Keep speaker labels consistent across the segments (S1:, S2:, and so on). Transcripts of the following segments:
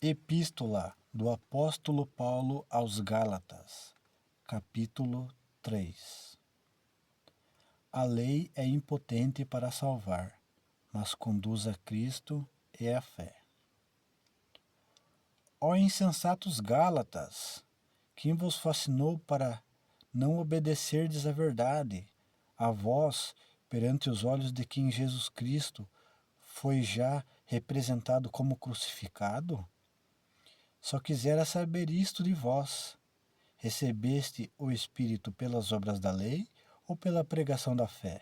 S1: Epístola do Apóstolo Paulo aos Gálatas, capítulo 3. A lei é impotente para salvar, mas conduz a Cristo e a fé. Ó insensatos Gálatas, quem vos fascinou para não obedecerdes à verdade, a vós, perante os olhos de quem Jesus Cristo foi já representado como crucificado? Só quisera saber isto de vós: recebeste o Espírito pelas obras da lei ou pela pregação da fé?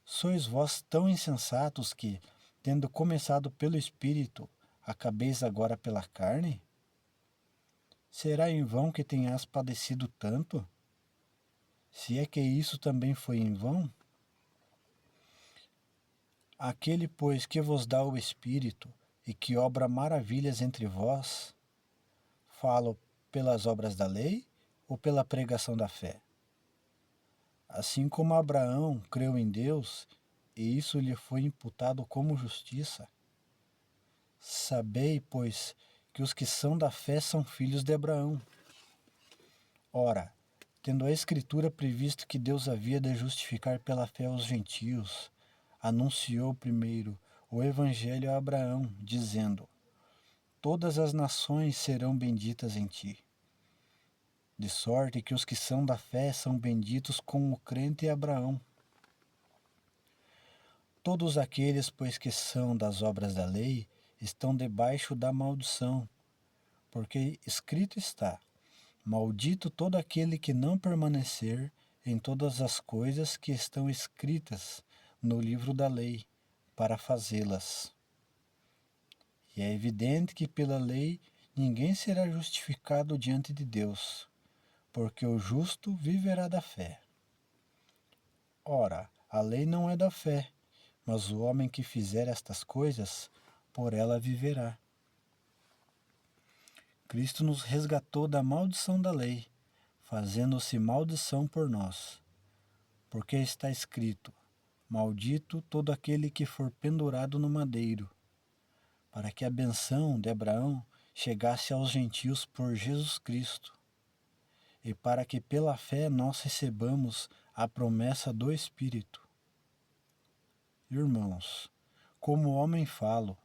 S1: Sois vós tão insensatos que, tendo começado pelo Espírito, acabeis agora pela carne? Será em vão que tenhas padecido tanto? Se é que isso também foi em vão? Aquele, pois, que vos dá o Espírito e que obra maravilhas entre vós, falo pelas obras da lei ou pela pregação da fé? Assim como Abraão creu em Deus, e isso lhe foi imputado como justiça. Sabei, pois, que os que são da fé são filhos de Abraão. Ora, tendo a Escritura previsto que Deus havia de justificar pela fé os gentios, anunciou primeiro o Evangelho a Abraão, dizendo: todas as nações serão benditas em ti. De sorte que os que são da fé são benditos com o crente Abraão. Todos aqueles, pois, que são das obras da lei, estão debaixo da maldição, porque escrito está: maldito todo aquele que não permanecer em todas as coisas que estão escritas no livro da lei, para fazê-las. E é evidente que pela lei ninguém será justificado diante de Deus, porque o justo viverá da fé. Ora, a lei não é da fé, mas o homem que fizer estas coisas, por ela viverá. Cristo nos resgatou da maldição da lei, fazendo-se maldição por nós. Porque está escrito: maldito todo aquele que for pendurado no madeiro, para que a benção de Abraão chegasse aos gentios por Jesus Cristo, e para que pela fé nós recebamos a promessa do Espírito. Irmãos, como homem falo: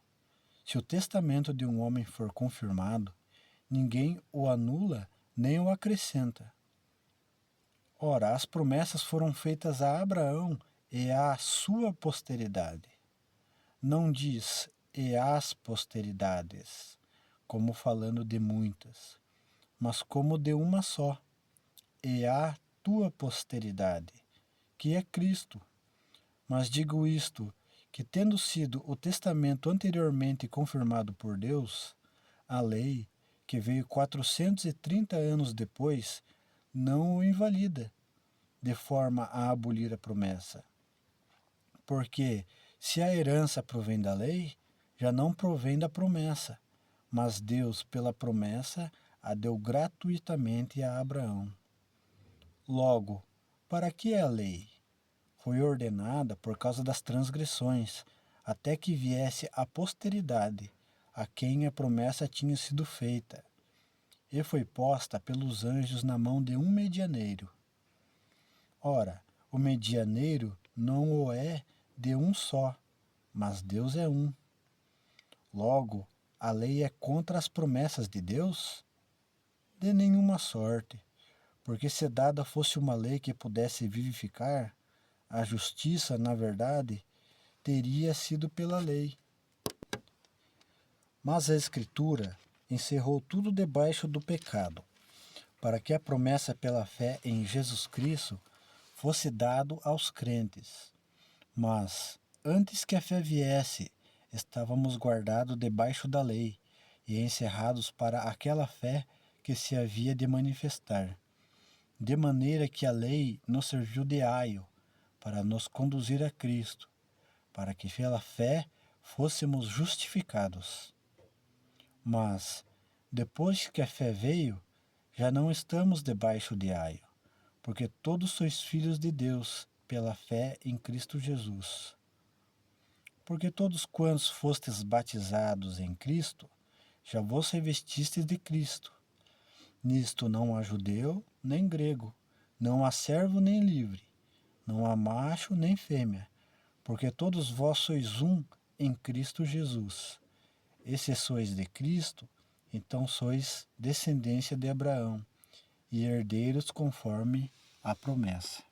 S1: se o testamento de um homem for confirmado, ninguém o anula nem o acrescenta. Ora, as promessas foram feitas a Abraão e à sua posteridade. Não diz e às posteridades, como falando de muitas, mas como de uma só, e à tua posteridade, que é Cristo. Mas digo isto, que tendo sido o testamento anteriormente confirmado por Deus, a lei, que veio 430 anos depois, não o invalida, de forma a abolir a promessa. Porque, se a herança provém da lei, já não provém da promessa, mas Deus, pela promessa, a deu gratuitamente a Abraão. Logo, para que é a lei? Foi ordenada por causa das transgressões, até que viesse a posteridade, a quem a promessa tinha sido feita, e foi posta pelos anjos na mão de um medianeiro. Ora, o medianeiro não o é de um só, mas Deus é um. Logo, a lei é contra as promessas de Deus? De nenhuma sorte, porque se dada fosse uma lei que pudesse vivificar, a justiça, na verdade, teria sido pela lei. Mas a Escritura encerrou tudo debaixo do pecado, para que a promessa pela fé em Jesus Cristo fosse dado aos crentes. Mas, antes que a fé viesse, estávamos guardados debaixo da lei e encerrados para aquela fé que se havia de manifestar. De maneira que a lei nos serviu de aio para nos conduzir a Cristo, para que pela fé fôssemos justificados. Mas, depois que a fé veio, já não estamos debaixo de aio, porque todos sois filhos de Deus pela fé em Cristo Jesus. Porque todos quantos fostes batizados em Cristo, já vos revestistes de Cristo. Nisto não há judeu nem grego, não há servo nem livre, não há macho nem fêmea, porque todos vós sois um em Cristo Jesus. E se sois de Cristo, então sois descendência de Abraão e herdeiros conforme a promessa.